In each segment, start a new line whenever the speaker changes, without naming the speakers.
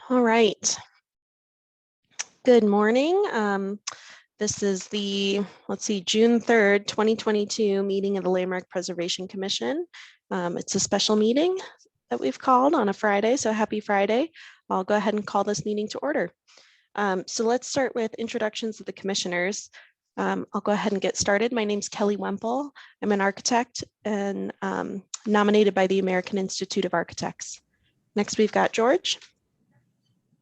All right. Good morning. This is the, June 3rd, 2022 meeting of the Landmark Preservation Commission. It's a special meeting that we've called on a Friday, so happy Friday. I'll go ahead and call this meeting to order. So let's start with introductions of the commissioners. I'll go ahead and get started. My name's Kelly Wemple. I'm an architect and nominated by the American Institute of Architects. Next, we've got George.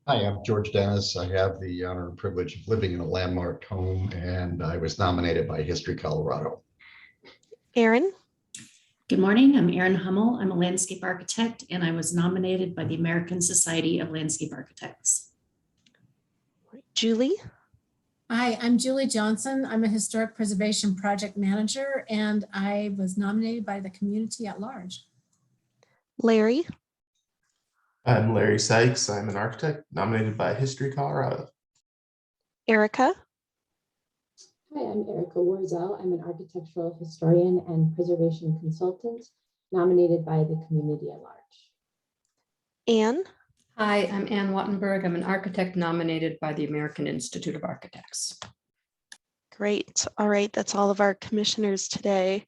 Hi, I'm George Dennis. I have the honor and privilege of living in a landmark home, and I was nominated by History Colorado.
Erin.
Good morning, I'm Erin Hummel. I'm a landscape architect, and I was nominated by the American Society of Landscape Architects.
Julie.
Hi, I'm Julie Johnson. I'm a historic preservation project manager, and I was nominated by the community at large.
Larry.
I'm Larry Sykes. I'm an architect nominated by History Colorado.
Erica.
Hi, I'm Erica Warzel. I'm an architectural historian and preservation consultant nominated by the community at large.
Anne.
Hi, I'm Ann Wattenberg. I'm an architect nominated by the American Institute of Architects.
Great. All right, that's all of our commissioners today.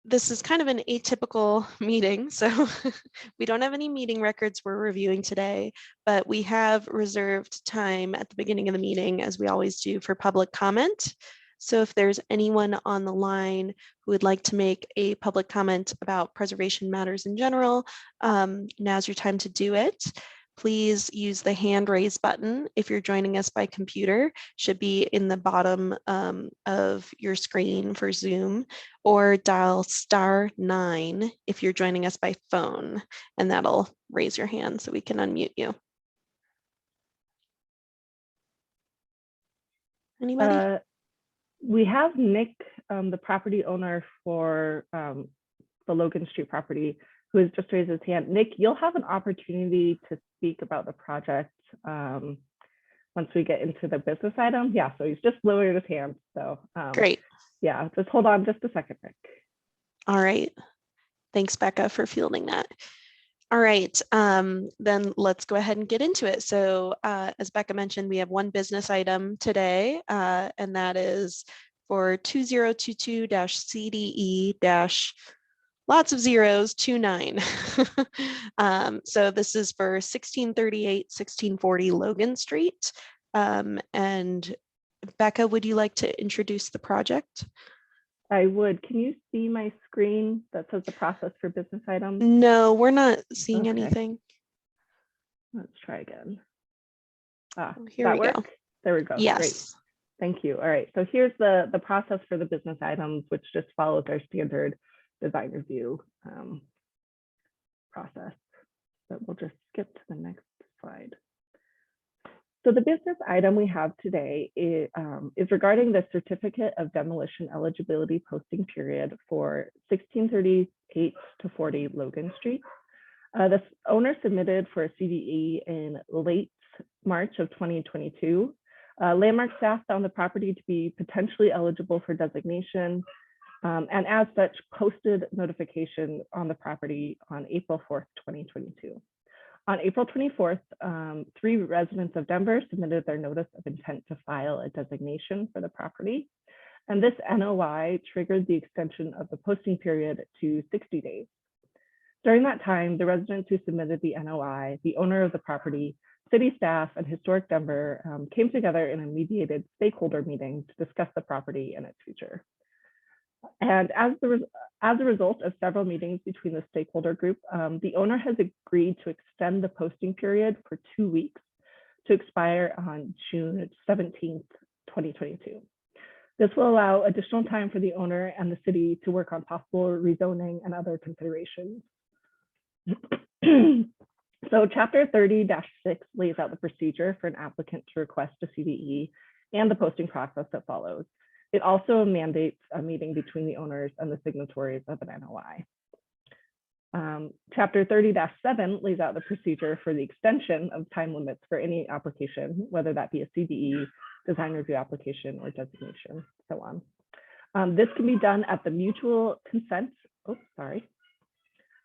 This is kind of an atypical meeting, so we don't have any meeting records we're reviewing today, but we have reserved time at the beginning of the meeting, as we always do, for public comment. So if there's anyone on the line who would like to make a public comment about preservation matters in general, now's your time to do it. Please use the hand raise button. If you're joining us by computer, should be in the bottom of your screen for Zoom, or dial *9 if you're joining us by phone, and that'll raise your hand so we can unmute you. Anybody?
We have Nick, the property owner for the Logan Street property, who has just raised his hand. Nick, you'll have an opportunity to speak about the project once we get into the business item. Yeah, so he's just lowered his hand. So
Great.
Yeah, just hold on just a second, Nick.
All right. Thanks, Becca, for fielding that. All right, then let's go ahead and get into it. So as Becca mentioned, we have one business item today, and that is for 2022-CDE- lots of zeros, 29. So this is for 1638, 1640 Logan Street. And Becca, would you like to introduce the project?
I would. Can you see my screen that says the process for business items?
No, we're not seeing anything.
Let's try again.
Here we go.
There we go.
Yes.
Great. Thank you. All right. So here's the process for the business items, which just follows our standard design review process. But we'll just skip to the next slide. So the business item we have today is regarding the certificate of demolition eligibility posting period for 1638 to 40 Logan Street. The owner submitted for a CDE in late March of 2022. Landmark staff found the property to be potentially eligible for designation, and as such posted notification on the property on April 4th, 2022. On April 24th, 3 residents of Denver submitted their notice of intent to file a designation for the property. And this NOI triggered the extension of the posting period to 60 days. During that time, the residents who submitted the NOI, the owner of the property, city staff, and Historic Denver came together in a mediated stakeholder meeting to discuss the property and its future. And as a result of several meetings between the stakeholder group, the owner has agreed to extend the posting period for 2 weeks to expire on June 17th, 2022. This will allow additional time for the owner and the city to work on possible rezoning and other considerations. So Chapter 30-6 lays out the procedure for an applicant to request a CDE and the posting process that follows. It also mandates a meeting between the owners and the signatories of an NOI. Chapter 30-7 lays out the procedure for the extension of time limits for any application, whether that be a CDE, design review application, or designation, so on. This can be done at the mutual consent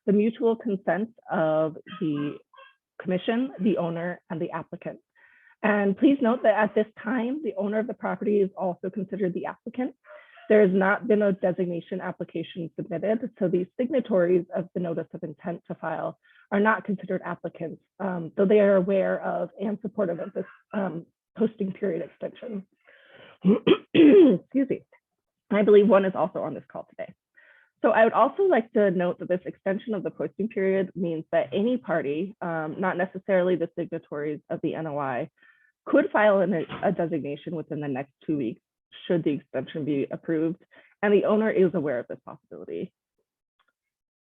the mutual consent of the commission, the owner, and the applicant. And please note that at this time, the owner of the property is also considered the applicant. There has not been a designation application submitted, so these signatories of the notice of intent to file are not considered applicants, though they are aware of and supportive of this posting period extension. Excuse me. I believe one is also on this call today. So I would also like to note that this extension of the posting period means that any party, not necessarily the signatories of the NOI, could file a designation within the next 2 weeks should the extension be approved, and the owner is aware of this possibility.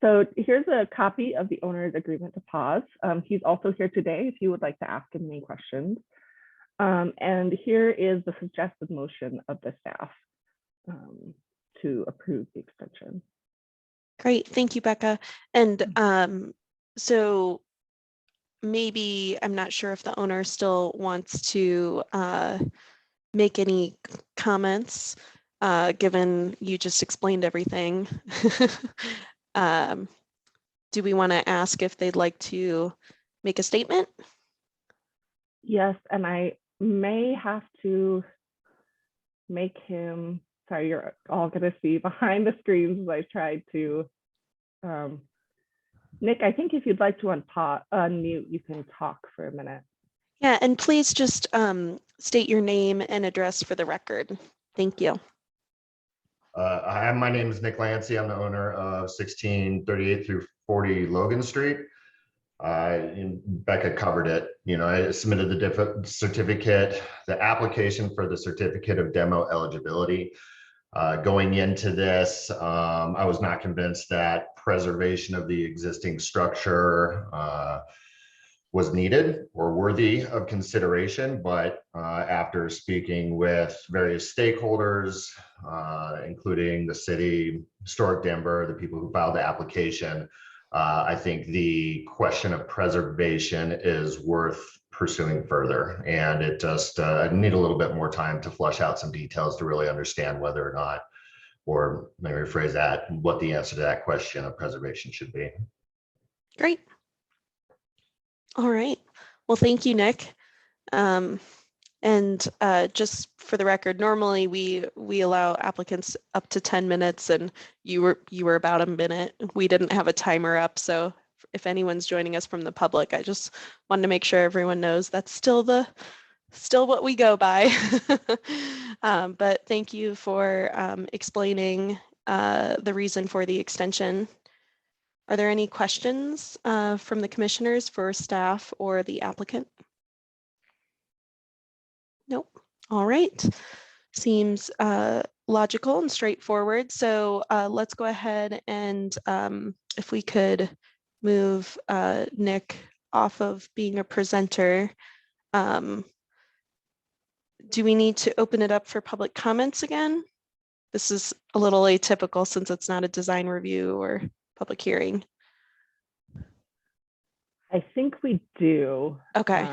So here's a copy of the owner's agreement to pause. He's also here today if you would like to ask him any questions. And here is the suggested motion of the staff to approve the extension.
Great, thank you, Becca. And so maybe, I'm not sure if the owner still wants to make any comments, given you just explained everything. Do we want to ask if they'd like to make a statement?
Yes, and I may have to make him, sorry, you're all going to see behind the screens as I tried to. Nick, I think if you'd like to unmute, you can talk for a minute.
Yeah, and please just state your name and address for the record. Thank you.
Hi, my name is Nick Lancy. I'm the owner of 1638 through 40 Logan Street. Becca covered it. You know, I submitted the certificate, the application for the certificate of demo eligibility. Going into this, I was not convinced that preservation of the existing structure was needed or worthy of consideration, but after speaking with various stakeholders, including the city, Historic Denver, the people who filed the application, I think the question of preservation is worth pursuing further. And it just need a little bit more time to flush out some details to really understand whether or not, or let me rephrase that, what the answer to that question of preservation should be.
Great. All right. Well, thank you, Nick. And just for the record, normally we allow applicants up to 10 minutes, and you were about a minute. We didn't have a timer up, so if anyone's joining us from the public, I just wanted to make sure everyone knows that's still what we go by. But thank you for explaining the reason for the extension. Are there any questions from the commissioners for staff or the applicant? Nope. All right. Seems logical and straightforward. So let's go ahead and if we could move Nick off of being a presenter. Do we need to open it up for public comments again? This is a little atypical since it's not a design review or public hearing.
I think we do.
Okay.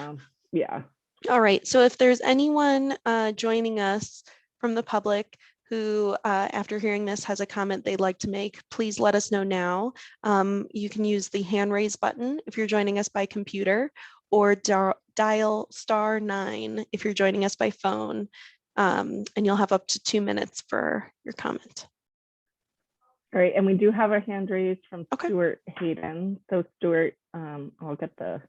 Yeah.
All right. So if there's anyone joining us from the public who, after hearing this, has a comment they'd like to make, please let us know now. You can use the hand raise button if you're joining us by computer, or dial *9 if you're joining us by phone, and you'll have up to 2 minutes for your comment.
All right, and we do have a hand raised from
Okay.
Stuart Hayden. So Stuart, I'll get the.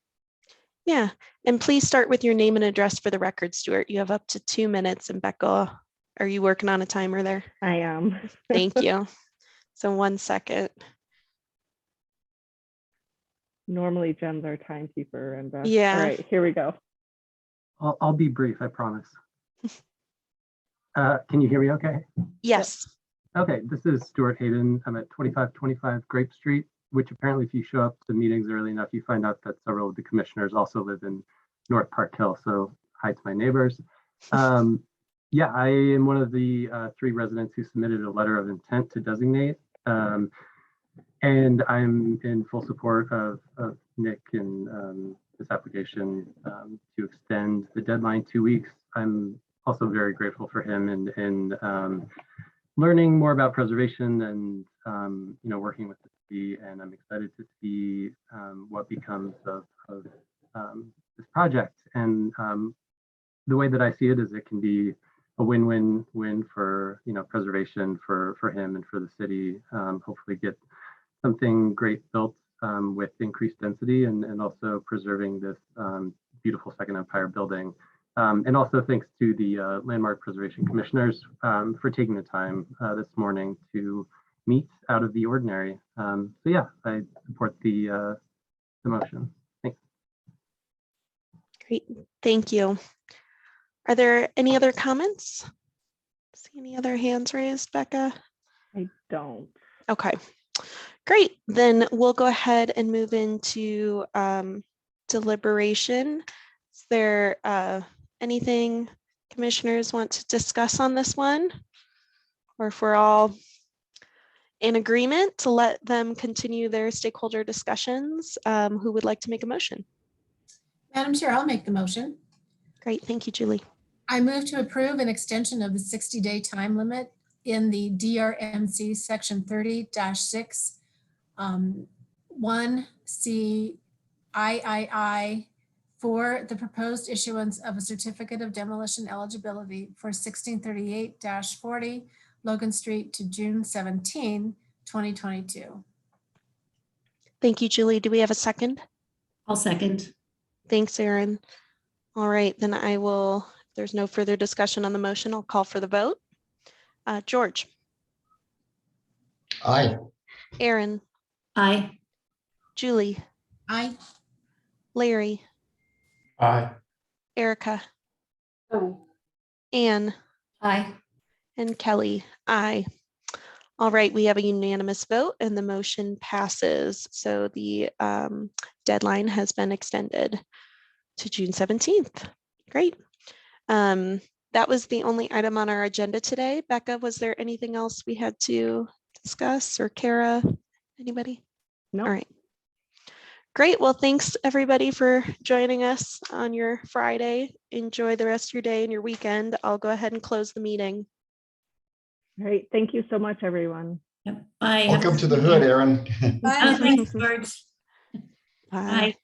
Yeah, and please start with your name and address for the record, Stuart. You have up to 2 minutes, and Becca, are you working on a timer there?
I am.
Thank you. So 1 second.
Normally Jen's our timekeeper, and
Yeah.
All right, here we go.
I'll be brief, I promise. Can you hear me okay?
Yes.
Okay, this is Stuart Hayden. I'm at 2525 Grape Street, which apparently if you show up to meetings early enough, you find out that several of the commissioners also live in North Park Hill. So hi to my neighbors. Yeah, I am one of the 3 residents who submitted a letter of intent to designate. And I'm in full support of Nick and this application to extend the deadline 2 weeks. I'm also very grateful for him and learning more about preservation and working with the be, and I'm excited to see what becomes of this project. And the way that I see it is it can be a win-win-win for, preservation for him and for the city. Hopefully get something great built with increased density and also preserving this beautiful Second Empire building. And also thanks to the Landmark Preservation Commissioners for taking the time this morning to meet out of the ordinary. So yeah, I support the motion. Thanks.
Great, thank you. Are there any other comments? See any other hands raised, Becca?
I don't.
Okay, great. Then we'll go ahead and move into deliberation. Is there anything commissioners want to discuss on this one? Or if we're all in agreement to let them continue their stakeholder discussions, who would like to make a motion?
Madam Chair, I'll make the motion.
Great, thank you, Julie.
I move to approve an extension of the 60-day time limit in the DRMC section 30-6 1C for the proposed issuance of a certificate of demolition eligibility for 1638-40 Logan Street to June 17, 2022.
Thank you, Julie. Do we have a second?
I'll second.
Thanks, Erin. All right, then I will, if there's no further discussion on the motion, I'll call for the vote. George.
Aye.
Erin.
Aye.
Julie.
Aye.
Larry.
Aye.
Erica.
Aye.
Anne.
Aye.
And Kelly. Aye. All right, we have a unanimous vote and the motion passes. So the deadline has been extended to June 17th. Great. That was the only item on our agenda today. Becca, was there anything else we had to discuss, or Kara, anybody?
No.
All right. Great. Well, thanks everybody for joining us on your Friday. Enjoy the rest of your day and your weekend. I'll go ahead and close the meeting.
Great. Thank you so much, everyone.
Yep. Bye.
Welcome to the hood, Erin.
Bye.
Thanks, George.
Bye.
Bye.